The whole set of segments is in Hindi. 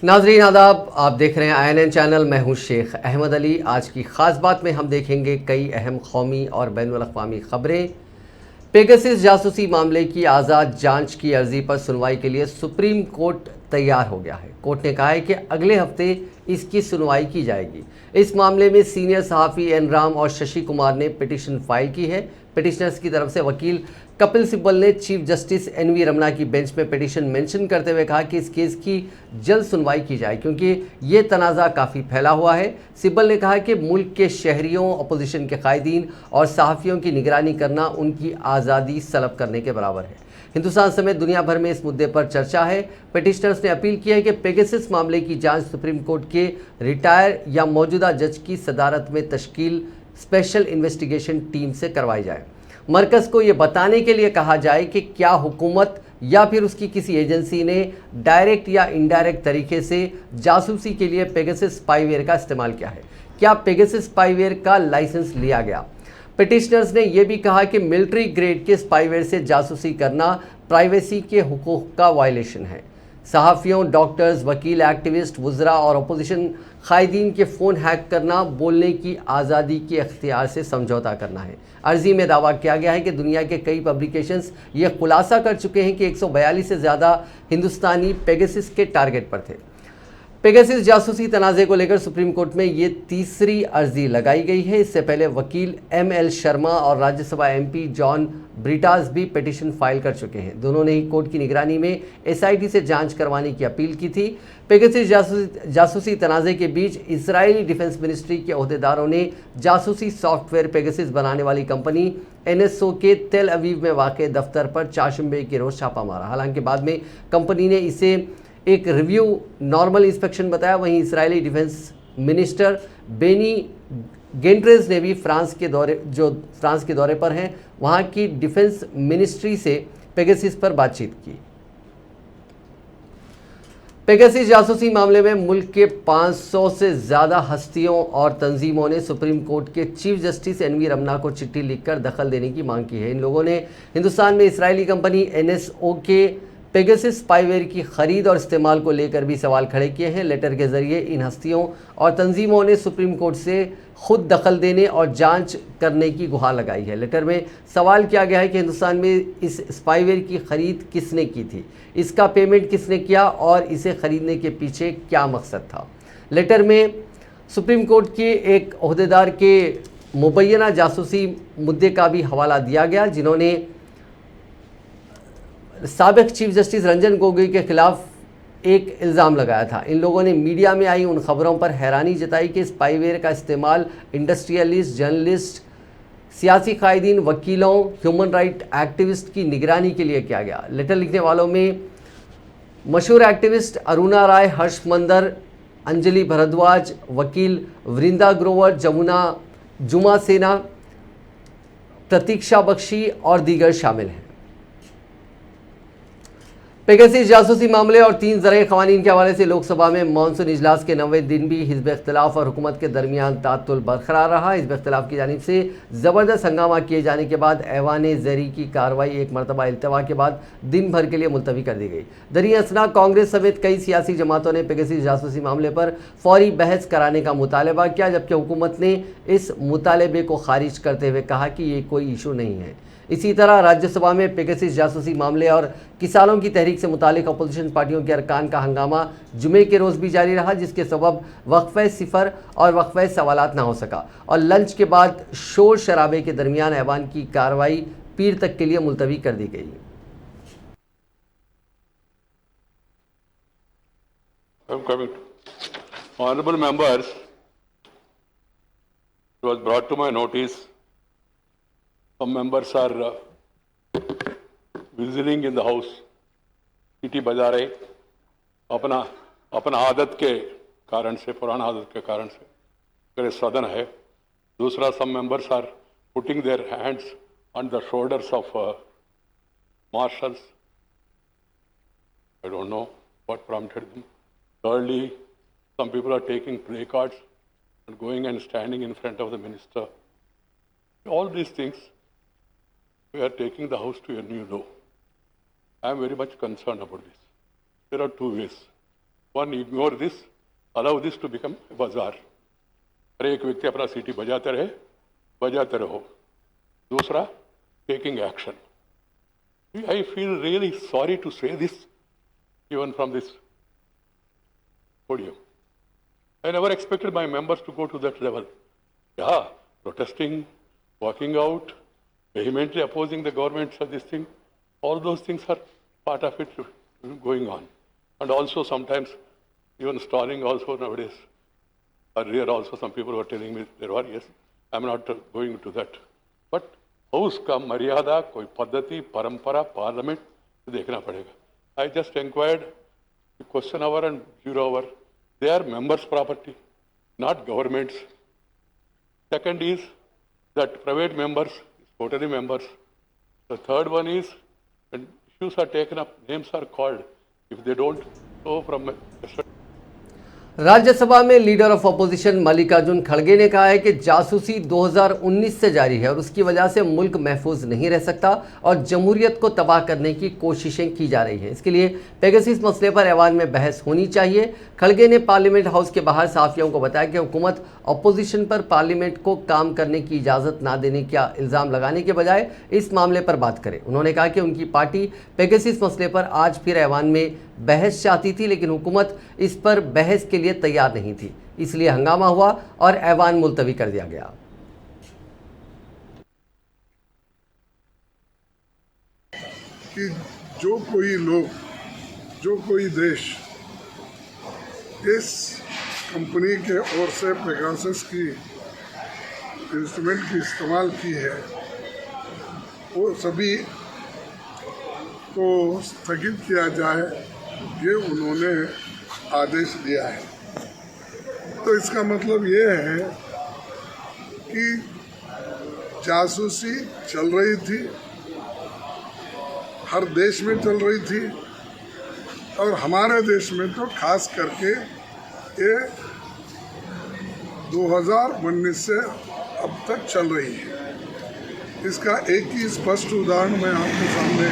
नाजरीन आदाब, आप देख रहे हैं INN चैनल। मैं हूं शेख अहमद अली। आज की ख़ास बात में हम देखेंगे कई अहम कौमी और बैनुल अक़वामी ख़बरें। पेगासस जासूसी मामले की आज़ाद जांच की अर्जी पर सुनवाई के लिए सुप्रीम कोर्ट तैयार हो गया है। कोर्ट ने कहा है कि अगले हफ्ते इसकी सुनवाई की जाएगी। इस मामले में सीनियर सहाफ़ी एन राम और शशि कुमार ने पिटीशन फाइल की है। पिटिशनर्स की तरफ से वकील कपिल सिब्बल ने चीफ जस्टिस NV रमना की बेंच में पिटीशन मेंशन करते हुए कहा कि इस केस की जल्द सुनवाई की जाए क्योंकि ये तनाज़ा काफ़ी फैला हुआ है। सिब्बल ने कहा कि मुल्क के शहरियों, अपोजिशन के कायदीन और सहाफ़ियों की निगरानी करना उनकी आज़ादी सलब करने के बराबर है। हिंदुस्तान समेत दुनिया भर में इस मुद्दे पर चर्चा है। पिटिशनर्स ने अपील की है कि पेगासस मामले की जांच सुप्रीम कोर्ट के रिटायर या मौजूदा जज की सदारत में तश्कील स्पेशल इन्वेस्टिगेशन टीम से करवाई जाए। मरकज़ को ये बताने के लिए कहा जाए कि क्या हुकूमत या फिर उसकी किसी एजेंसी ने डायरेक्ट या इनडायरेक्ट तरीके से जासूसी के लिए पेगासस स्पाईवेयर का इस्तेमाल किया है। क्या पेगासस स्पाईवेयर का लाइसेंस लिया गया। पिटिशनर्स ने यह भी कहा कि मिलिट्री ग्रेड के स्पाईवेयर से जासूसी करना प्राइवेसी के हुकूक का वायलेशन है। सहाफ़ियों, डॉक्टर्स, वकील, एक्टिविस्ट, वुज़रा और अपोजिशन कायदीन के फ़ोन हैक करना बोलने की आज़ादी के अख्तियार से समझौता करना है। अर्जी में दावा किया गया है कि दुनिया के कई पब्लिकेशंस ये खुलासा कर चुके हैं कि 142 से ज़्यादा हिंदुस्तानी पेगासस के टारगेट पर थे। पेगासस जासूसी तनाज़े को लेकर सुप्रीम कोर्ट में ये तीसरी अर्जी लगाई गई है। इससे पहले वकील ML शर्मा और राज्यसभा MP जॉन ब्रिटास भी पिटीशन फाइल कर चुके हैं। दोनों ने ही कोर्ट की निगरानी में SIT से जांच करवाने की अपील की थी। पेगासस जासूसी तनाज़े के बीच इजरायली डिफेंस मिनिस्ट्री के अहदेदारों ने जासूसी सॉफ्टवेयर पेगासस बनाने वाली कंपनी NSO के तेल अवीव में वाक़ दफ्तर पर चारशंबे के रोज़ छापा मारा। हालांकि बाद में कंपनी ने इसे एक रिव्यू नॉर्मल इंस्पेक्शन बताया। वहीं इजरायली डिफेंस मिनिस्टर बेनी गेंट्रेज ने भी फ्रांस के दौरे पर हैं, वहां की डिफेंस मिनिस्ट्री से पेगासस पर बातचीत की। पेगासस जासूसी मामले में मुल्क के 500 से ज़्यादा हस्तियों और तंजीमों ने सुप्रीम कोर्ट के चीफ जस्टिस NV रमना को चिट्ठी लिखकर दखल देने की मांग की है। इन लोगों ने हिंदुस्तान में इजरायली कंपनी NSO के पेगासस स्पाईवेयर की खरीद और इस्तेमाल को लेकर भी सवाल खड़े किए हैं। लेटर के जरिए इन हस्तियों और तंजीमों ने सुप्रीम कोर्ट से खुद दखल देने और जांच करने की गुहार लगाई है। लेटर में सवाल किया गया है कि हिंदुस्तान में इस स्पाईवेयर की खरीद किसने की थी, इसका पेमेंट किसने किया और इसे खरीदने के पीछे क्या मकसद था। लेटर में सुप्रीम कोर्ट के एक अहदेदार के मुबैना जासूसी मुद्दे का भी हवाला दिया गया, जिन्होंने साबिक चीफ जस्टिस रंजन गोगोई के खिलाफ एक इल्ज़ाम लगाया था। इन लोगों ने मीडिया में आई उन खबरों पर हैरानी जताई कि स्पाईवेयर का इस्तेमाल इंडस्ट्रियलिस्ट, जर्नलिस्ट, सियासी कायदीन, वकीलों, ह्यूमन राइट एक्टिविस्ट की निगरानी के लिए किया गया। लेटर लिखने वालों में मशहूर एक्टिविस्ट अरुणा राय, हर्ष मंदर, अंजलि भरद्वाज, वकील वृंदा ग्रोवर, जमुना जुमा सेना, प्रतीक्षा बख्शी और दीगर शामिल हैं। पेगासस जासूसी मामले और 3 ज़राई क़वानीन के हवाले से लोकसभा में मानसून इजलास के 9वें दिन भी हिज़्ब इख्तिलाफ और हुकूमत के दरमियान तातुल बरकरार रहा। हिज़्ब इख्तिलाफ की जानिब से ज़बरदस्त हंगामा किए जाने के बाद ऐवान ज़ेरी की कार्रवाई एक मरतबा इल्तवा के बाद दिन भर के लिए मुलतवी कर दी गई। दरी असना कांग्रेस समेत कई सियासी जमातों ने पेगासस जासूसी मामले पर फौरी बहस कराने का मुतालबा किया, जबकि हुकूमत ने इस मुतालबे को खारिज करते हुए कहा कि ये कोई इशू नहीं है। इसी तरह राज्यसभा में पेगासस जासूसी मामले और किसानों की तहरीक से मुतालिक अपोजिशन पार्टियों के अरकान का हंगामा जुमे के रोज़ भी जारी रहा, जिसके सबब वक्फे सिफर और वक्फे सवालात ना हो सका और लंच के बाद शोर शराबे के दरमियान ऐवान की कार्रवाई पीर तक के लिए मुलतवी कर दी गई। Honorable members, it was brought to my notice some members are visiting in the house, सीटी बजा रहे अपना आदत के कारण से, पुराना आदत के कारण से अगर सदन है। दूसरा, some members are putting their hands on the shoulders of marshals. I don't know what prompted them. Thirdly, some people are taking placards and going and standing in front of the minister. All these things, we are taking the house to a new low. I am very much concerned about this. There are two ways. One, ignore this, allow this to become a bazaar. हर एक व्यक्ति अपना सीटी बजाते रहो. दूसरा, taking action. I feel really sorry to say this, even from this podium. I never expected my members to go to that level. Yeah, protesting, walking out, vehemently opposing the government of this thing, all those things are part of it going on. And also sometimes even stalling also nowadays. Earlier also some people were telling me there were, yes, I'm not going to that. But house का मर्यादा, कोई पद्धति, परंपरा, पार्लियामेंट देखना पड़ेगा. I just inquired, question hour and zero hour. They are members' property, not governments. Second is that private members, totally members. The third one is when issues are taken up, names are called. If they don't, so from Rajya Sabha में लीडर ऑफ अपोजिशन मल्लिकार्जुन खड़गे ने कहा है कि जासूसी 2019 से जारी है और उसकी वजह से मुल्क महफूज नहीं रह सकता और जमहूरियत को तबाह करने की कोशिशें की जा रही हैं. इसके लिए पेगासस मसले पर ऐवान में बहस होनी चाहिए. खड़गे ने पार्लियामेंट हाउस के बाहर साफियों को बताया कि हुकूमत अपोजिशन पर पार्लियामेंट को काम करने की इजाज़त ना देने का इल्ज़ाम लगाने के बजाय इस मामले पर बात करे. उन्होंने कहा कि उनकी पार्टी पेगासस मसले पर आज फिर ऐवान में बहस चाहती थी, लेकिन हुकूमत इस पर बहस के लिए तैयार नहीं थी, इसलिए हंगामा हुआ और ऐवान मुलतवी कर दिया गया. कि जो कोई लोग, जो कोई देश इस कंपनी के ओर से पेगासस की इंस्ट्रूमेंट की इस्तेमाल की है, वो सभी को स्थगित किया जाए, ये उन्होंने आदेश दिया है. तो इसका मतलब ये है कि जासूसी चल रही थी, हर देश में चल रही थी और हमारे देश में तो खास करके ये 2019 से अब तक चल रही है. इसका एक ही स्पष्ट उदाहरण मैं आपके सामने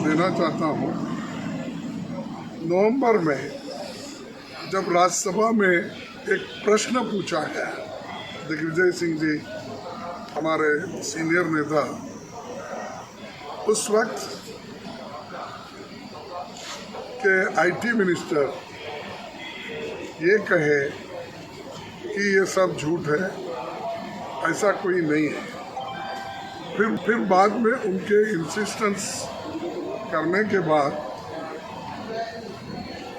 देना चाहता हूँ. नवंबर में जब राज्यसभा में एक प्रश्न पूछा गया, दिग्विजय सिंह जी हमारे सीनियर नेता, उस वक्त के आईटी मिनिस्टर ये कहे कि ये सब झूठ है, ऐसा कोई नहीं है. फिर बाद में उनके इंसिस्टेंस करने के बाद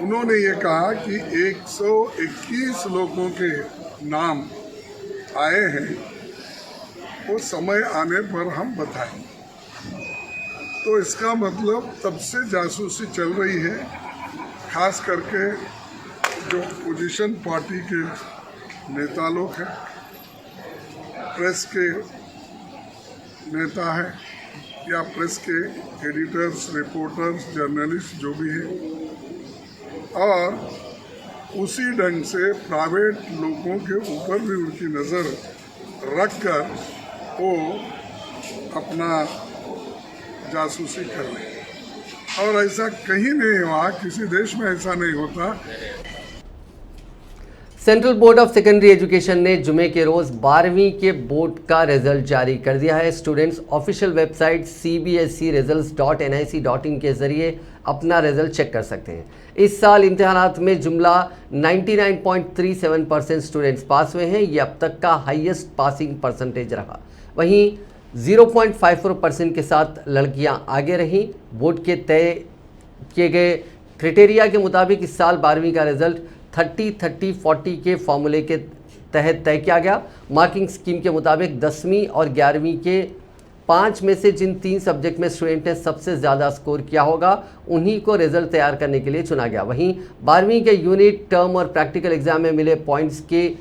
उन्होंने ये कहा कि 121 लोगों के नाम आए हैं, वो समय आने पर हम बताएंगे. तो इसका मतलब तब से जासूसी चल रही है, खास करके जो पोजीशन पार्टी के नेता लोग हैं, प्रेस के नेता हैं या प्रेस के एडिटर्स, रिपोर्टर्स, जर्नलिस्ट जो भी हैं, और उसी ढंग से प्राइवेट लोगों के ऊपर भी उनकी नज़र रखकर वो अपना जासूसी कर रहे हैं. और ऐसा कहीं नहीं हुआ, किसी देश में ऐसा नहीं होता. Central board of secondary education ने जुमे के रोज़ 12वीं के बोर्ड का रिजल्ट जारी कर दिया है. स्टूडेंट्स ऑफिशियल वेबसाइट cbscresults.nic.in के ज़रिए अपना रिजल्ट चेक कर सकते हैं. इस साल इम्तिहानात में जुमला 99.37% स्टूडेंट्स पास हुए हैं. ये अब तक का हाईएस्ट पासिंग परसेंटेज रहा. वहीं 0.54% के साथ लड़कियां आगे रहीं. बोर्ड के तय किए गए क्राइटेरिया के मुताबिक इस साल 12वीं का रिजल्ट 30-30-40 के फॉर्मूले के तहत तय किया गया. मार्किंग स्कीम के मुताबिक 10वीं और 11वीं के 5 में से जिन 3 सब्जेक्ट में स्टूडेंट ने सबसे ज़्यादा स्कोर किया होगा, उन्हीं को रिजल्ट तैयार करने के लिए चुना गया. वहीं 12वीं के यूनिट, टर्म और प्रैक्टिकल एग्जाम में मिले पॉइंट्स के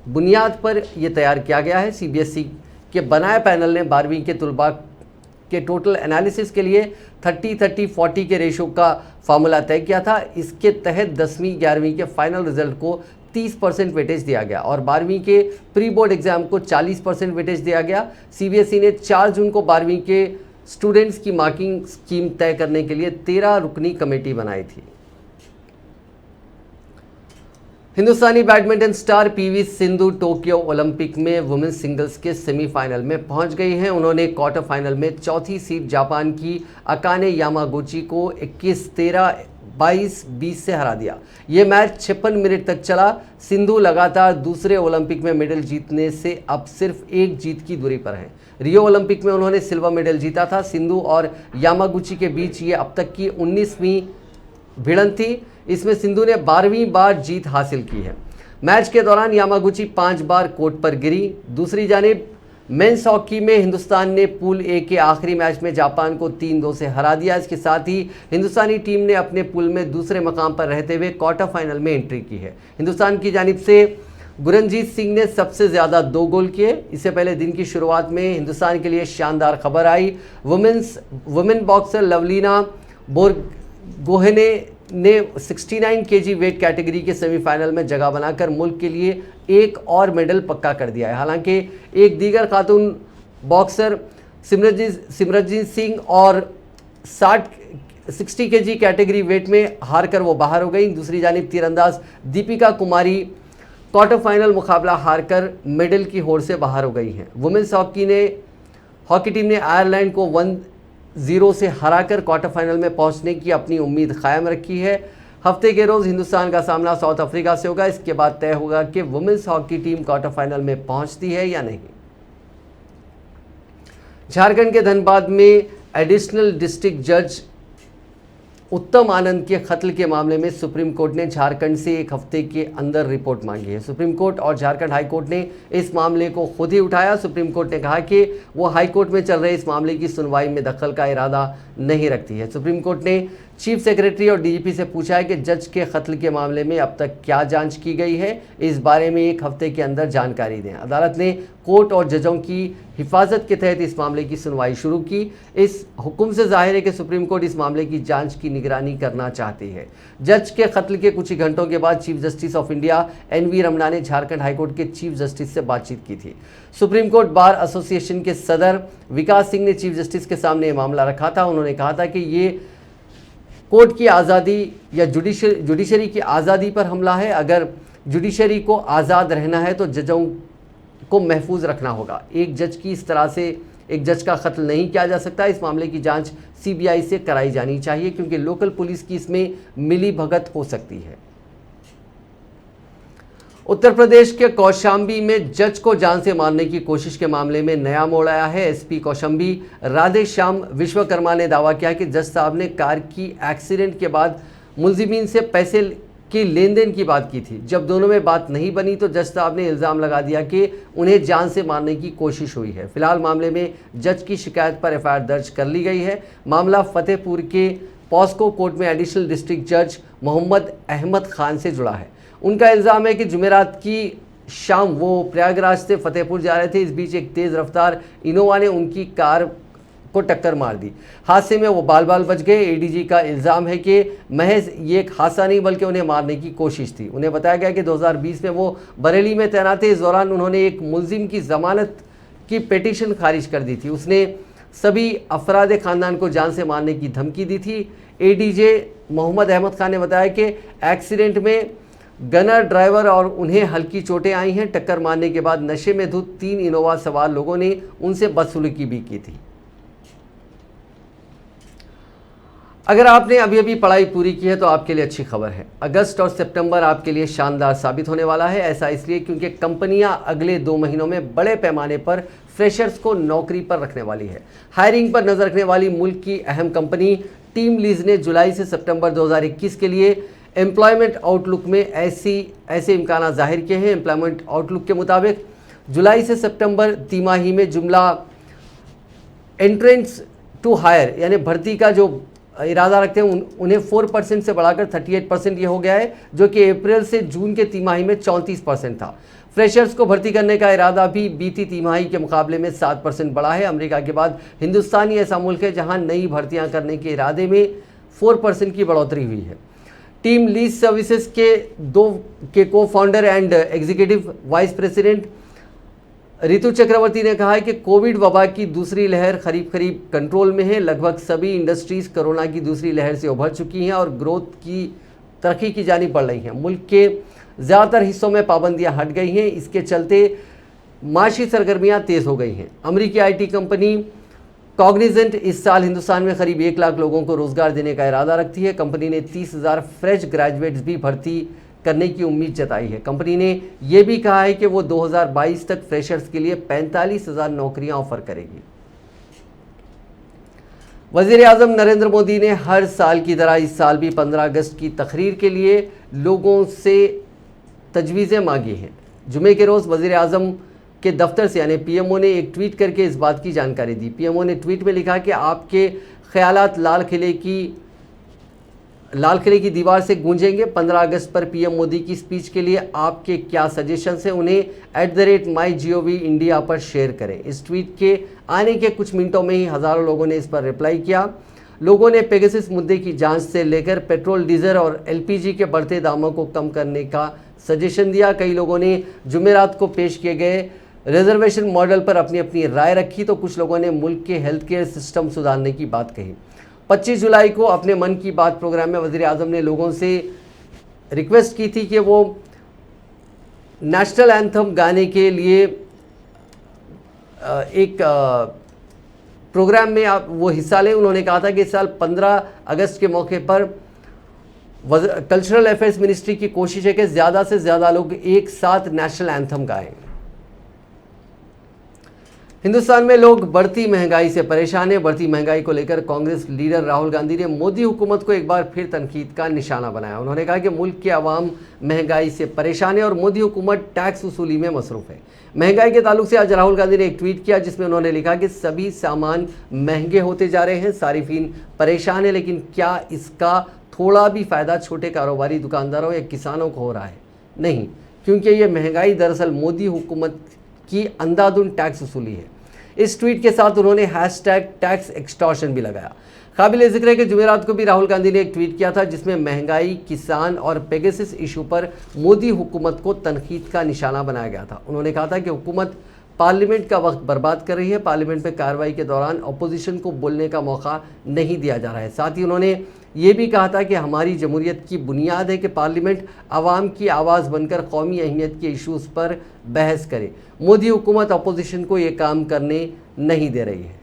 बुनियाद पर यह तैयार किया गया है. CBSE के बनाए पैनल ने 12वीं के तलबा के टोटल एनालिसिस के लिए 30-30-40 के रेशो का फार्मूला तय किया था. इसके तहत 10वीं 11वीं के फाइनल रिजल्ट को 30% वेटेज दिया गया और 12वीं के प्री बोर्ड एग्जाम को 40% वेटेज दिया गया. CBSE ने 4 जून को 12वीं के स्टूडेंट्स की मार्किंग स्कीम तय करने के लिए 13 रुकनी कमेटी बनाई थी. Hindustani badminton star PV Sindhu Tokyo Olympic में वुमेन्स सिंगल्स के सेमीफाइनल में पहुंच गई हैं। उन्होंने क्वार्टर फाइनल में चौथी सीड जापान की अकाने यामागुची को 21-13, 22-20 से हरा दिया। ये मैच 56 मिनट तक चला। सिंधु लगातार दूसरे ओलंपिक में मेडल जीतने से अब सिर्फ एक जीत की दूरी पर हैं। रियो ओलंपिक में उन्होंने सिल्वर मेडल जीता था। सिंधु और यामागुची के बीच ये अब तक की 19वीं भिड़ंत थी। इसमें सिंधु ने 12वीं बार जीत हासिल की है। मैच के दौरान यामागुची 5 बार कोर्ट पर गिरी। दूसरी जानिब मेंस हॉकी में हिंदुस्तान ने पूल ए के आखिरी मैच में जापान को 3-2 से हरा दिया। इसके साथ ही हिंदुस्तानी टीम ने अपने पूल में दूसरे मकाम पर रहते हुए क्वार्टर फाइनल में एंट्री की है। हिंदुस्तान की जानिब से गुरनजीत सिंह ने सबसे ज़्यादा 2 गोल किए। इससे पहले दिन की शुरुआत में हिंदुस्तान के लिए शानदार खबर आई। वुमेन बॉक्सर लवलीना बोरगोहेन ने 69 केजी वेट कैटेगरी के सेमीफाइनल में जगह बनाकर मुल्क के लिए एक और मेडल पक्का कर दिया है। हालांकि एक दीगर खातून बॉक्सर सिमरनजीत सिंह और 60 केजी कैटेगरी वेट में हारकर वो बाहर हो गई। दूसरी जानिब तीरंदाज दीपिका कुमारी क्वार्टर फाइनल मुकाबला हारकर मेडल की होड़ से बाहर हो गई हैं। वुमेन्स हॉकी टीम ने आयरलैंड को 1-0 से हराकर क्वार्टर फाइनल में पहुंचने की अपनी उम्मीद कायम रखी है। हफ्ते के रोज़ हिंदुस्तान का सामना साउथ अफ्रीका से होगा। इसके बाद तय होगा कि women's hockey team quarter final में पहुंचती है या नहीं। झारखंड के धनबाद में एडिशनल डिस्ट्रिक्ट जज उत्तम आनंद के कत्ल के मामले में सुप्रीम कोर्ट ने झारखंड से एक हफ्ते के अंदर रिपोर्ट मांगी है। सुप्रीम कोर्ट और झारखंड हाई कोर्ट ने इस मामले को खुद ही उठाया। सुप्रीम कोर्ट ने कहा कि वो हाई कोर्ट में चल रहे इस मामले की सुनवाई में दखल का इरादा नहीं रखती है। सुप्रीम कोर्ट ने चीफ सेक्रेटरी और डीजीपी से पूछा है कि जज के कत्ल के मामले में अब तक क्या जांच की गई है, इस बारे में एक हफ्ते के अंदर जानकारी दें। अदालत ने कोर्ट और जजों की हिफाजत के तहत इस मामले की सुनवाई शुरू की। इस हुक्म से जाहिर है कि सुप्रीम कोर्ट इस मामले की जांच की निगरानी करना चाहती है। जज के कत्ल के कुछ ही घंटों के बाद chief justice of India NV Ramana ने झारखंड हाईकोर्ट के चीफ जस्टिस से बातचीत की थी। सुप्रीम कोर्ट बार एसोसिएशन के सदर विकास सिंह ने चीफ जस्टिस के सामने ये मामला रखा था। उन्होंने कहा था कि ये कोर्ट की आज़ादी या जुडिशरी की आज़ादी पर हमला है। अगर जुडिशरी को आज़ाद रहना है तो जजों को महफूज रखना होगा। एक जज की इस तरह से एक जज का कत्ल नहीं किया जा सकता। इस मामले की जांच CBI से कराई जानी चाहिए क्योंकि लोकल पुलिस की इसमें मिली भगत हो सकती है। उत्तर प्रदेश के कौशाम्बी में जज को जान से मारने की कोशिश के मामले में नया मोड़ आया है। SP कौशाम्बी राधेश्याम विश्वकर्मा ने दावा किया कि जज साहब ने कार की एक्सीडेंट के बाद मुलजिमीन से पैसे की लेन देन की बात की थी। जब दोनों में बात नहीं बनी तो जज साहब ने इल्ज़ाम लगा दिया कि उन्हें जान से मारने की कोशिश हुई है। फिलहाल मामले में जज की शिकायत पर FIR दर्ज कर ली गई है। मामला फतेहपुर के पॉस्को कोर्ट में एडिशनल डिस्ट्रिक्ट जज मोहम्मद अहमद खान से जुड़ा है। उनका इल्ज़ाम है कि जुमेरात की शाम वो प्रयागराज से फतेहपुर जा रहे थे। इस बीच एक तेज़ रफ्तार इनोवा ने उनकी कार को टक्कर मार दी। हादसे में वो बाल बाल बच गए। ADG का इल्ज़ाम है कि महज ये एक हादसा नहीं बल्कि उन्हें मारने की कोशिश थी। उन्हें बताया गया कि 2020 में वो बरेली में तैनात थे। इस दौरान उन्होंने एक मुलजिम की ज़मानत की पिटीशन खारिज कर दी थी। उसने सभी अफराद ख़ानदान को जान से मारने की धमकी दी थी। ADJ मोहम्मद अहमद खान ने बताया कि एक्सीडेंट में गनर ड्राइवर और उन्हें हल्की चोटें आई हैं। टक्कर मारने के बाद नशे में धुत 3 इनोवा सवार लोगों ने उनसे बदसलूकी भी की थी। अगर आपने अभी अभी पढ़ाई पूरी की है तो आपके लिए अच्छी खबर है। अगस्त और सितंबर आपके लिए शानदार साबित होने वाला है। ऐसा इसलिए क्योंकि कंपनियां अगले 2 महीनों में बड़े पैमाने पर फ्रेशर्स को नौकरी पर रखने वाली है। हायरिंग पर नजर रखने वाली मुल्क की अहम कंपनी टीम लीज ने जुलाई से सितंबर 2021 के लिए एम्प्लॉयमेंट आउटलुक में ऐसे इम्कान जाहिर किए हैं। एम्प्लॉयमेंट आउटलुक के मुताबिक जुलाई से सितंबर तिमाही में जुमला एंट्रेंस टू हायर यानी भर्ती का जो इरादा रखते हैं उन्हें 4% से बढ़ाकर 38% ये हो गया है, जो कि अप्रैल से जून के तिमाही में 34% था। फ्रेशर्स को भर्ती करने का इरादा भी बीती तिमाही के मुकाबले में 7% बढ़ा है। अमेरिका के बाद हिंदुस्तान ही ऐसा मुल्क है जहां नई भर्तियां करने के इरादे में 4% की बढ़ोतरी हुई है। टीम लीज सर्विसेज के को founder and executive vice president Ritu Chakraborty ने कहा है कि कोविड वबा की दूसरी लहर करीब कंट्रोल में है। लगभग सभी इंडस्ट्रीज कोरोना की दूसरी लहर से उभर चुकी हैं और ग्रोथ की तरक्की की जानिब बढ़ रही हैं। मुल्क के ज़्यादातर हिस्सों में पाबंदियां हट गई हैं। इसके चलते माशी सरगर्मियां तेज़ हो गई हैं। अमेरिकी आईटी कंपनी कॉग्निजेंट इस साल हिंदुस्तान में करीब 1 लाख लोगों को रोजगार देने का इरादा रखती है। कंपनी ने 30,000 फ्रेश ग्रेजुएट्स भी भर्ती करने की उम्मीद जताई है। कंपनी ने यह भी कहा है कि वो 2022 तक फ्रेशर्स के लिए 45,000 नौकरियां ऑफर करेगी। वज़ीर आज़म नरेंद्र मोदी ने हर साल की तरह इस साल भी 15 अगस्त की तकरीर के लिए लोगों से तजवीज़ें मांगी हैं। जुमे के रोज़ वज़ीर आज़म के दफ्तर से यानी पीएमओ ने एक ट्वीट करके इस बात की जानकारी दी। पीएमओ ने ट्वीट में लिखा कि आपके ख्यालात लाल किले की दीवार से गूंजेंगे। 15 अगस्त पर पीएम मोदी की स्पीच के लिए आपके क्या सजेशंस हैं, उन्हें @mygov इंडिया पर शेयर करें। इस ट्वीट के आने के कुछ मिनटों में ही हज़ारों लोगों ने इस पर रिप्लाई किया। लोगों ने पेगासस मुद्दे की जांच से लेकर पेट्रोल, डीजल और एलपीजी के बढ़ते दामों को कम करने का सजेशन दिया। कई लोगों ने जुमेरात को पेश किए गए रिजर्वेशन मॉडल पर अपनी अपनी राय रखी, तो कुछ लोगों ने मुल्क के हेल्थ केयर सिस्टम सुधारने की बात कही। 25 जुलाई को अपने मन की बात प्रोग्राम में वज़ीर आज़म ने लोगों से रिक्वेस्ट की थी कि वो नेशनल एंथम गाने के लिए एक प्रोग्राम में आप वो हिस्सा लें। उन्होंने कहा था कि इस साल 15 अगस्त के मौके पर कल्चरल अफेयर्स मिनिस्ट्री की कोशिश है कि ज़्यादा से ज़्यादा लोग एक साथ नेशनल एंथम गाएं। हिंदुस्तान में लोग बढ़ती महंगाई से परेशान हैं। बढ़ती महंगाई को लेकर कांग्रेस लीडर राहुल गांधी ने मोदी हुकूमत को एक बार फिर तनकीद का निशाना बनाया। उन्होंने कहा कि मुल्क के अवाम महंगाई से परेशान है और मोदी हुकूमत टैक्स वसूली में मसरूफ है। महंगाई के ताल्लुक से आज राहुल गांधी ने एक ट्वीट किया जिसमें उन्होंने लिखा कि सभी सामान महंगे होते जा रहे हैं, सारिफीन परेशान है, लेकिन क्या इसका थोड़ा भी फ़ायदा छोटे कारोबारी, दुकानदारों या किसानों को हो रहा है? नहीं, क्योंकि ये महंगाई दरअसल मोदी हुकूमत की अंधाधुंध टैक्स वसूली है। इस ट्वीट के साथ उन्होंने #टैक्स एक्सटॉर्शन भी लगाया। काबिल जिक्र है कि जुमेरात को भी राहुल गांधी ने एक ट्वीट किया था जिसमें महंगाई, किसान और पेगासस इशू पर मोदी हुकूमत को तनकीद का निशाना बनाया गया था। उन्होंने कहा था कि हुकूमत पार्लियामेंट का वक्त बर्बाद कर रही है, पार्लियामेंट में कार्रवाई के दौरान अपोजिशन को बोलने का मौका नहीं दिया जा रहा है। साथ ही उन्होंने ये भी कहा था कि हमारी जमहूरियत की बुनियाद है कि पार्लियामेंट आवाम की आवाज़ बनकर कौमी अहमियत के इशूज़ पर बहस करे। मोदी हुकूमत अपोजिशन को ये काम करने नहीं दे रही है।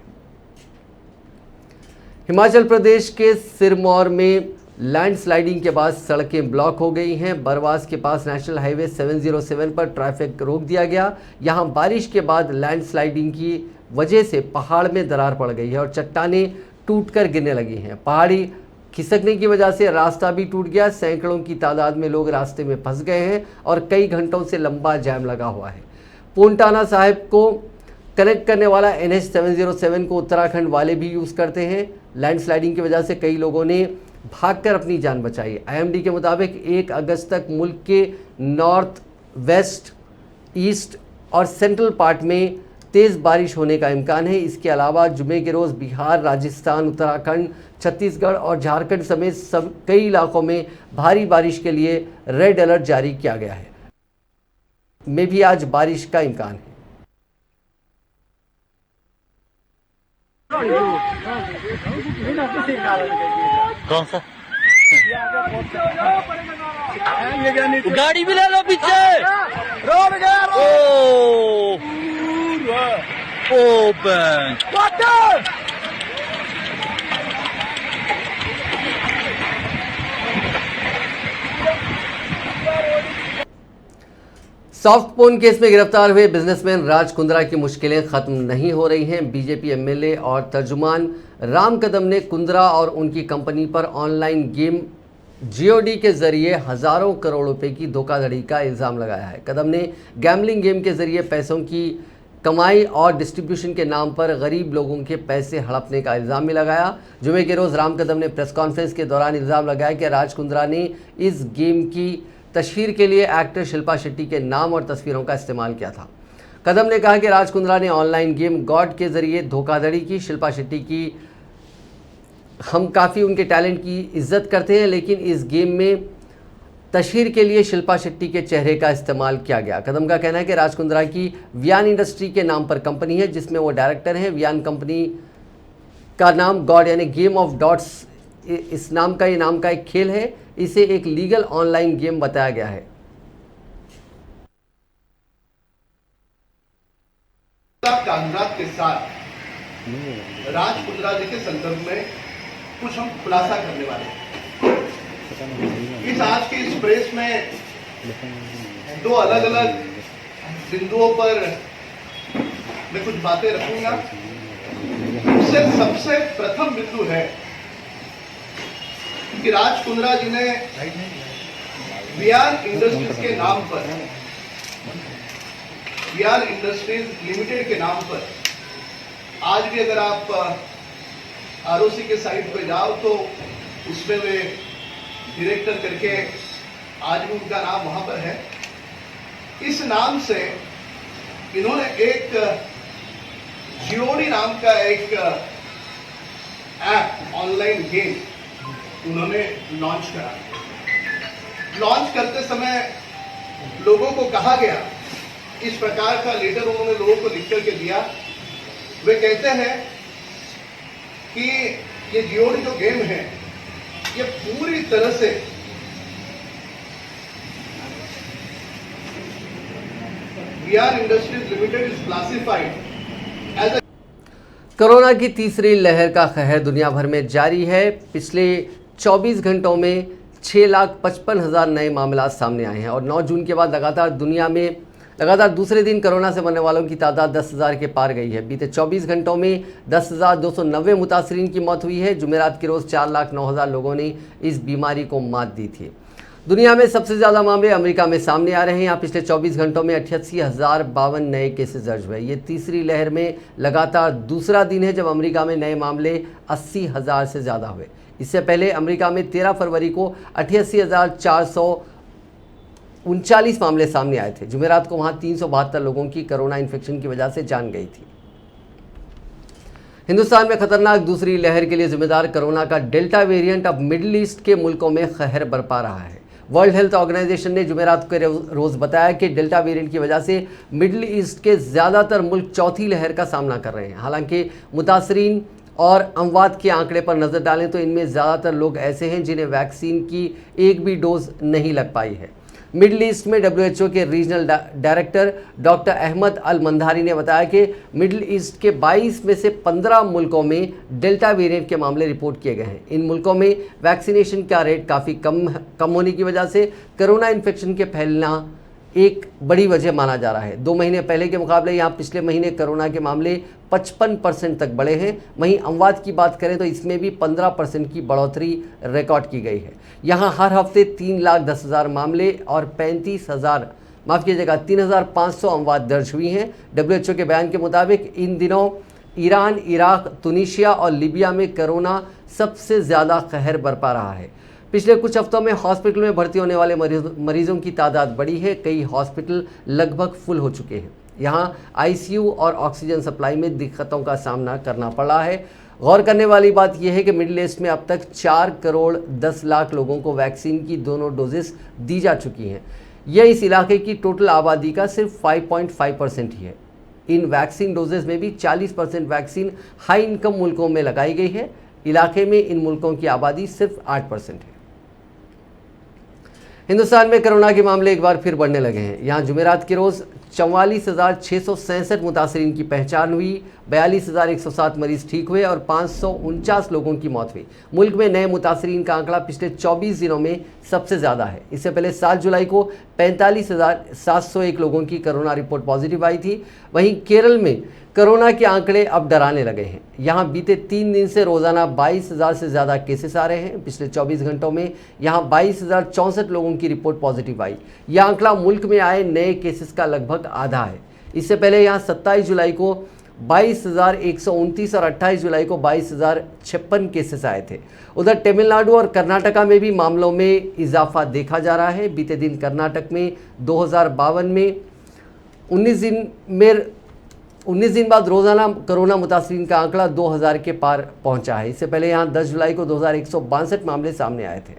हिमाचल प्रदेश के सिरमौर में लैंडस्लाइडिंग के बाद सड़कें ब्लॉक हो गई हैं। बरवास के पास नेशनल हाईवे 707 पर ट्रैफिक रोक दिया गया। यहां बारिश के बाद लैंडस्लाइडिंग की वजह से पहाड़ में दरार पड़ गई है और चट्टानें टूटकर गिरने लगी हैं। पहाड़ी खिसकने की वजह से रास्ता भी टूट गया। सैकड़ों की तादाद में लोग रास्ते में फंस गए हैं और कई घंटों से लंबा जाम लगा हुआ है। पोंटाना साहिब को कनेक्ट करने वाला NH 707 को उत्तराखंड वाले भी यूज़ करते हैं। लैंडस्लाइडिंग की वजह से कई लोगों ने भागकर अपनी जान बचाई। IMD के मुताबिक 1 अगस्त तक मुल्क के नॉर्थ, वेस्ट, ईस्ट और सेंट्रल पार्ट में तेज़ बारिश होने का इम्कान है। इसके अलावा जुमे के रोज़ बिहार, राजस्थान, उत्तराखंड, छत्तीसगढ़ और झारखंड समेत कई इलाकों में भारी बारिश के लिए रेड अलर्ट जारी किया गया है। में भी आज बारिश का इम्कान है। कौन सा गाड़ी भी ले लो पीछे रोड गया ओ बैंक सॉफ्ट पोर्न केस में गिरफ्तार हुए बिजनेसमैन राज कुंद्रा की मुश्किलें खत्म नहीं हो रही हैं। बीजेपी MLA और तर्जुमान राम कदम ने कुंद्रा और उनकी कंपनी पर ऑनलाइन गेम GOD के जरिए हज़ारों करोड़ रुपए की धोखाधड़ी का इल्ज़ाम लगाया है। कदम ने गैम्बलिंग गेम के जरिए पैसों की कमाई और डिस्ट्रीब्यूशन के नाम पर गरीब लोगों के पैसे हड़पने का इल्ज़ाम भी लगाया। जुमे के रोज़ राम कदम ने प्रेस कॉन्फ्रेंस के दौरान इल्ज़ाम लगाया कि राज कुंद्रा ने इस गेम की तशहीर के लिए एक्टर शिल्पा शेट्टी के नाम और तस्वीरों का इस्तेमाल किया था। कदम ने कहा कि राज कुंद्रा ने ऑनलाइन गेम गॉड के जरिए धोखाधड़ी की। शिल्पा शेट्टी की हम काफ़ी उनके टैलेंट की इज्जत करते हैं, लेकिन इस गेम में तशहीर के लिए शिल्पा शेट्टी के चेहरे का इस्तेमाल किया गया। कदम का कहना है कि राज कुंद्रा की वियान इंडस्ट्री के नाम पर कंपनी है जिसमें वो डायरेक्टर हैं। वियान कंपनी का नाम गॉड यानी गेम ऑफ डॉट्स इस नाम का एक खेल है। इसे एक लीगल ऑनलाइन गेम बताया गया है। साथ राज कुंद्रा जी के संदर्भ में कुछ हम खुलासा करने वाले हैं। इस आज की इस प्रेस में दो अलग अलग बिंदुओं पर मैं कुछ बातें रखूंगा। उससे सबसे प्रथम बिंदु है कि राज कुंद्रा जी ने वीआर इंडस्ट्रीज के नाम पर, वीआर इंडस्ट्रीज लिमिटेड के नाम पर, आज भी अगर आप आरओसी के साइट पे जाओ तो उसमें वे डायरेक्टर करके आज भी उनका नाम वहां पर है। इस नाम से इन्होंने एक जीओडी नाम का एक ऐप, ऑनलाइन गेम उन्होंने लॉन्च करा। लॉन्च करते समय लोगों को कहा गया, इस प्रकार का लेटर उन्होंने लोगों को लिख करके दिया। वे कहते हैं कि ये जीओडी जो गेम है ये पूरी तरह से VR industries limited is classified as a. Corona की तीसरी लहर का कहर दुनिया भर में जारी है। पिछले 24 घंटों में 6,55,000 नए मामला सामने आए हैं और 9 जून के बाद लगातार दूसरे दिन कोरोना से मरने वालों की तादाद 10,000 के पार गई है। बीते 24 घंटों में 10,290 मुतासरीन की मौत हुई है। जुमेरात के रोज़ 4,09,000 लोगों ने इस बीमारी को मात दी थी। दुनिया में सबसे ज़्यादा मामले अमेरिका में सामने आ रहे हैं। यहाँ पिछले 24 घंटों में 88,052 नए केसेस दर्ज हुए। ये तीसरी लहर में लगातार दूसरा दिन है जब अमेरिका में नए मामले 80,000 से ज़्यादा हुए। इससे पहले अमेरिका में 13 फरवरी को 88,439 मामले सामने आए थे। जुमेरात को वहाँ 372 लोगों की कोरोना इन्फेक्शन की वजह से जान गई थी। हिंदुस्तान में खतरनाक दूसरी लहर के लिए जिम्मेदार कोरोना का डेल्टा वेरिएंट अब मिडिल ईस्ट के मुल्कों में कहर बरपा रहा है। वर्ल्ड हेल्थ ऑर्गेनाइजेशन ने जुमेरात के रोज़ बताया कि डेल्टा वेरिएंट की वजह से मिडिल ईस्ट के ज़्यादातर मुल्क चौथी लहर का सामना कर रहे हैं। हालांकि मुतासरीन और अमवात के आंकड़े पर नज़र डालें तो इनमें ज़्यादातर लोग ऐसे हैं जिन्हें वैक्सीन की एक भी डोज नहीं लग पाई है। मिडिल ईस्ट में WHO के रीजनल डायरेक्टर डॉक्टर अहमद अल मंधारी ने बताया कि मिडिल ईस्ट के 22 में से 15 मुल्कों में डेल्टा वेरिएंट के मामले रिपोर्ट किए गए हैं। इन मुल्कों में वैक्सीनेशन का रेट काफ़ी कम होने की वजह से कोरोना इन्फेक्शन के फैलना एक बड़ी वजह माना जा रहा है। 2 महीने पहले के मुकाबले यहाँ पिछले महीने कोरोना के मामले 55% तक बढ़े हैं। वहीं अमवात की बात करें तो इसमें भी 15% की बढ़ोतरी रिकॉर्ड की गई है। यहाँ हर हफ्ते 3,10,000 मामले और 3,500 अमवात दर्ज हुई हैं। WHO के बयान के मुताबिक इन दिनों ईरान, इराक, तुनीशिया और लीबिया में कोरोना सबसे ज़्यादा कहर बरपा रहा है। पिछले कुछ हफ्तों में हॉस्पिटल में भर्ती होने वाले मरीजों की तादाद बढ़ी है। कई हॉस्पिटल लगभग फुल हो चुके हैं। यहाँ ICU और ऑक्सीजन सप्लाई में दिक्कतों का सामना करना पड़ रहा है। गौर करने वाली बात यह है कि मिडिल ईस्ट में अब तक 4,10,00,000 लोगों को वैक्सीन की दोनों डोजेस दी जा चुकी हैं। यह इस इलाके की टोटल आबादी का सिर्फ 5.5% ही है। इन वैक्सीन डोजेस में भी 40% वैक्सीन हाई इनकम मुल्कों में लगाई गई है। इलाके में इन मुल्कों की आबादी सिर्फ 8% है। हिंदुस्तान में कोरोना के मामले एक बार फिर बढ़ने लगे हैं। यहाँ जुमेरात के रोज़ 44,667 मुतासरीन की पहचान हुई, 42,107 मरीज ठीक हुए और 549 लोगों की मौत हुई। मुल्क में नए मुतासरीन का आंकड़ा पिछले 24 दिनों में सबसे ज़्यादा है। इससे पहले 7 जुलाई को 45,701 लोगों की कोरोना रिपोर्ट पॉजिटिव आई थी। वहीं केरल में कोरोना के आंकड़े अब डराने लगे हैं। यहाँ बीते 3 दिन से रोज़ाना 22,000 से ज़्यादा केसेस आ रहे हैं। पिछले 24 घंटों में यहाँ 22,064 लोगों की रिपोर्ट पॉजिटिव आई। यह आंकड़ा मुल्क में आए नए केसेस का लगभग आधा है। इससे पहले यहाँ 27 जुलाई को 22,129 और 28 जुलाई को 22,056 केसेस आए थे। उधर तमिलनाडु और कर्नाटका में भी मामलों में इजाफा देखा जा रहा है। बीते दिन कर्नाटक में 2052 में 19 दिन बाद रोज़ाना कोरोना मुतासरीन का आंकड़ा 2,000 के पार पहुंचा है। इससे पहले यहाँ 10 जुलाई को 2,162 मामले सामने आए थे।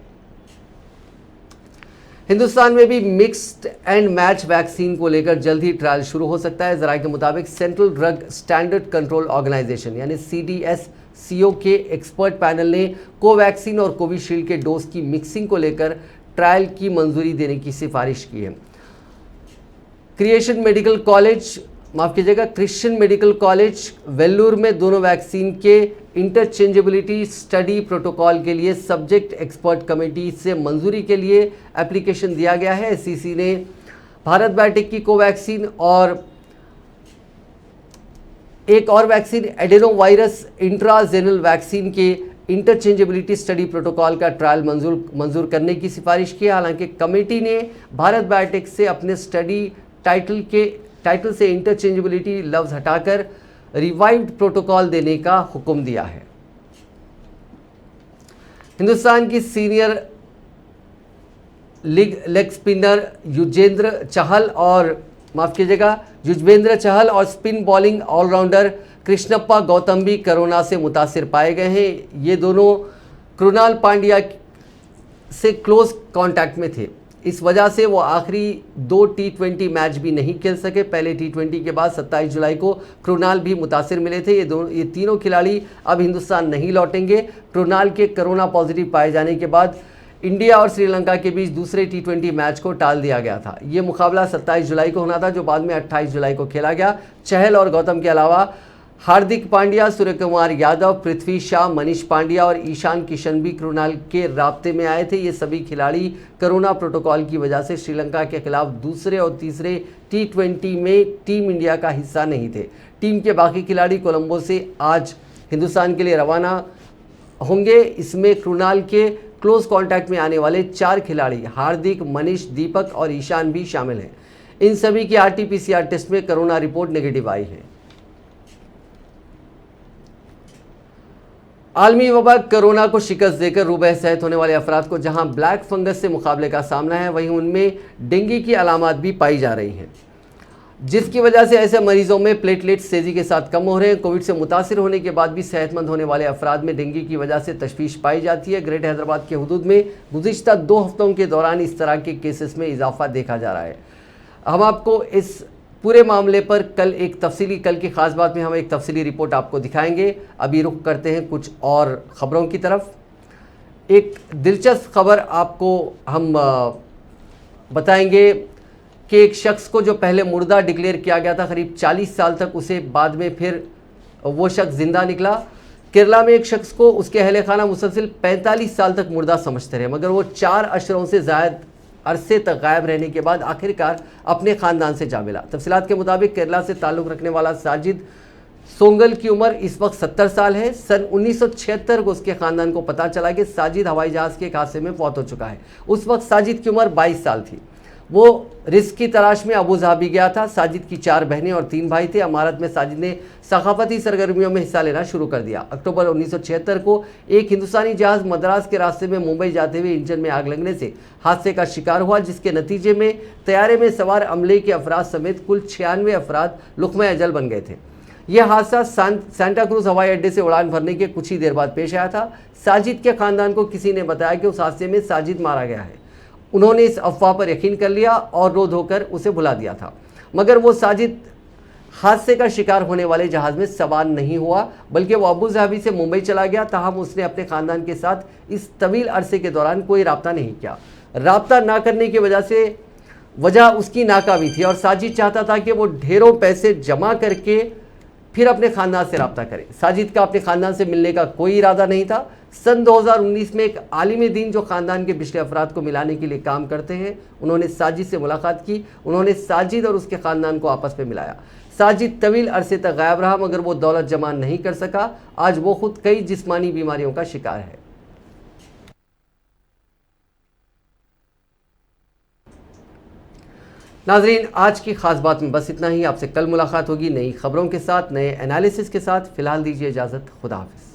हिंदुस्तान में भी मिक्स्ड एंड मैच वैक्सीन को लेकर जल्द ही ट्रायल शुरू हो सकता है। जराये के मुताबिक central drug standard control organization यानी CDSCO के एक्सपर्ट पैनल ने कोवैक्सीन और कोविशील्ड के डोज की मिक्सिंग को लेकर ट्रायल की मंजूरी देने की सिफारिश की है। क्रिएशन मेडिकल कॉलेज माफ़ कीजिएगा, क्रिश्चियन मेडिकल कॉलेज वेल्लूर में दोनों वैक्सीन के इंटरचेंजेबिलिटी स्टडी प्रोटोकॉल के लिए सब्जेक्ट एक्सपर्ट कमेटी से मंजूरी के लिए एप्लीकेशन दिया गया है। एससीसी ने भारत बायोटेक की कोवैक्सीन और एक और वैक्सीन एडेनो वायरस इंट्राजेनल वैक्सीन के इंटरचेंजेबिलिटी स्टडी प्रोटोकॉल का ट्रायल मंजूर करने की सिफारिश की। हालांकि कमेटी ने भारत बायोटेक से अपने स्टडी टाइटल से इंटरचेंजेबिलिटी लफ्ज हटाकर रिवाइव्ड प्रोटोकॉल देने का हुक्म दिया है। हिंदुस्तान की senior leg spinner Yuzvendra Chahal और spin bowling allrounder Krishnappa Gautam भी कोरोना से मुतासिर पाए गए हैं। ये दोनों कृणाल पांड्या से क्लोज कांटेक्ट में थे। इस वजह से वो आखिरी 2 T20 मैच भी नहीं खेल सके। पहले T20 के बाद 27 जुलाई को कृणाल भी मुतासिर मिले थे। ये तीनों खिलाड़ी अब हिंदुस्तान नहीं लौटेंगे। कृणाल के कोरोना पॉजिटिव पाए जाने के बाद इंडिया और श्रीलंका के बीच दूसरे T20 मैच को टाल दिया गया था। ये मुकाबला 27 जुलाई को होना था, जो बाद में 28 जुलाई को खेला गया। चहल और गौतम के अलावा हार्दिक पांड्या, सूर्य कुमार यादव, पृथ्वी शाह, मनीष पांड्या और ईशान किशन भी कृणाल के राब्ते में आए थे। ये सभी खिलाड़ी कोरोना प्रोटोकॉल की वजह से श्रीलंका के खिलाफ दूसरे और तीसरे T20 में टीम इंडिया का हिस्सा नहीं थे। टीम के बाकी खिलाड़ी कोलंबो से आज हिंदुस्तान के लिए रवाना होंगे। इसमें कृणाल के क्लोज कांटेक्ट में आने वाले 4 खिलाड़ी हार्दिक, मनीष, दीपक और ईशान भी शामिल हैं। इन सभी की RT-PCR टेस्ट में कोरोना रिपोर्ट नेगेटिव आई है। आलमी वबा कोरोना को शिकस्त देकर रूबह सेहत होने वाले अफराद को जहां ब्लैक फंगस से मुकाबले का सामना है, वहीं उनमें डेंगू की अलामत भी पाई जा रही हैं, जिसकी वजह से ऐसे मरीजों में प्लेटलेट्स तेजी के साथ कम हो रहे हैं। कोविड से मुतासिर होने के बाद भी सेहतमंद होने वाले अफराद में डेंगू की वजह से तशवीश पाई जाती है। ग्रेटर हैदराबाद के हुदूद में गुज़िश्ता 2 हफ्तों के दौरान इस तरह के केसेस में इजाफा देखा जा रहा है। हम आपको इस पूरे मामले पर कल की खास बात में हम एक तफसीली रिपोर्ट आपको दिखाएंगे। अभी रुख करते हैं कुछ और ख़बरों की तरफ। एक दिलचस्प खबर आपको हम बताएंगे कि एक शख्स को जो पहले मुर्दा डिक्लेयर किया गया था, करीब 40 साल तक, उसे बाद में फिर वो शख्स जिंदा निकला। केरला में एक शख्स को उसके अहले खाना मुसलसिल 45 साल तक मुर्दा समझते रहे, मगर वो 4 अशरों से ज़ायद अरसे तक गायब रहने के बाद आखिरकार अपने ख़ानदान से जा मिला। तफसीलात के मुताबिक केरला से ताल्लुक़ रखने वाला साजिद सोंगल की उम्र इस वक्त 70 साल है। सन 1976 को उसके ख़ानदान को पता चला कि साजिद हवाई जहाज़ के एक हादसे में फौत हो चुका है। उस वक्त साजिद की उम्र 22 साल थी। वो रिस्क की तलाश में अबू धाबी गया था। साजिद की 4 बहनें और 3 भाई थे। अमारत में साजिद ने सकाफती सरगर्मियों में हिस्सा लेना शुरू कर दिया। अक्टूबर 1976 को एक हिंदुस्तानी जहाज़ मद्रास के रास्ते में मुंबई जाते हुए इंजन में आग लगने से हादसे का शिकार हुआ, जिसके नतीजे में तैयारे में सवार अमले के अफराद समेत कुल 96 अफराद लुक़्मा अजल बन गए थे। यह हादसा सांता क्रूज हवाई अड्डे से उड़ान भरने के कुछ ही देर बाद पेश आया था। साजिद के ख़ानदान को किसी ने बताया कि उस हादसे में साजिद मारा गया है। उन्होंने इस अफवाह पर यकीन कर लिया और रो धोकर उसे भुला दिया था, मगर वो साजिद हादसे का शिकार होने वाले जहाज़ में सवार नहीं हुआ, बल्कि वो अबू धाबी से मुंबई चला गया। ताहम उसने अपने ख़ानदान के साथ इस तवील अरसे के दौरान कोई रब्ता नहीं किया। रब्ता ना करने की वजह उसकी नाकामी थी और साजिद चाहता था कि वो ढेरों पैसे जमा करके फिर अपने ख़ानदान से रब्ता करे। साजिद का अपने ख़ानदान से मिलने का कोई इरादा नहीं था। सन 2019 में एक आलिम दीन जो ख़ानदान के पिछले अफराद को मिलाने के लिए काम करते हैं, उन्होंने साजिद से मुलाकात की। उन्होंने साजिद और उसके ख़ानदान को आपस में मिलाया। साजिद तवील अरसे तक गायब रहा, मगर वो दौलत जमा नहीं कर सका। आज वो खुद कई जिस्मानी बीमारियों का शिकार है। नाजरीन, आज की खास बात में बस इतना ही। आपसे कल मुलाकात होगी नई खबरों के साथ, नए एनालिसिस के साथ। फिलहाल दीजिए इजाज़त। खुदा हाफिज़।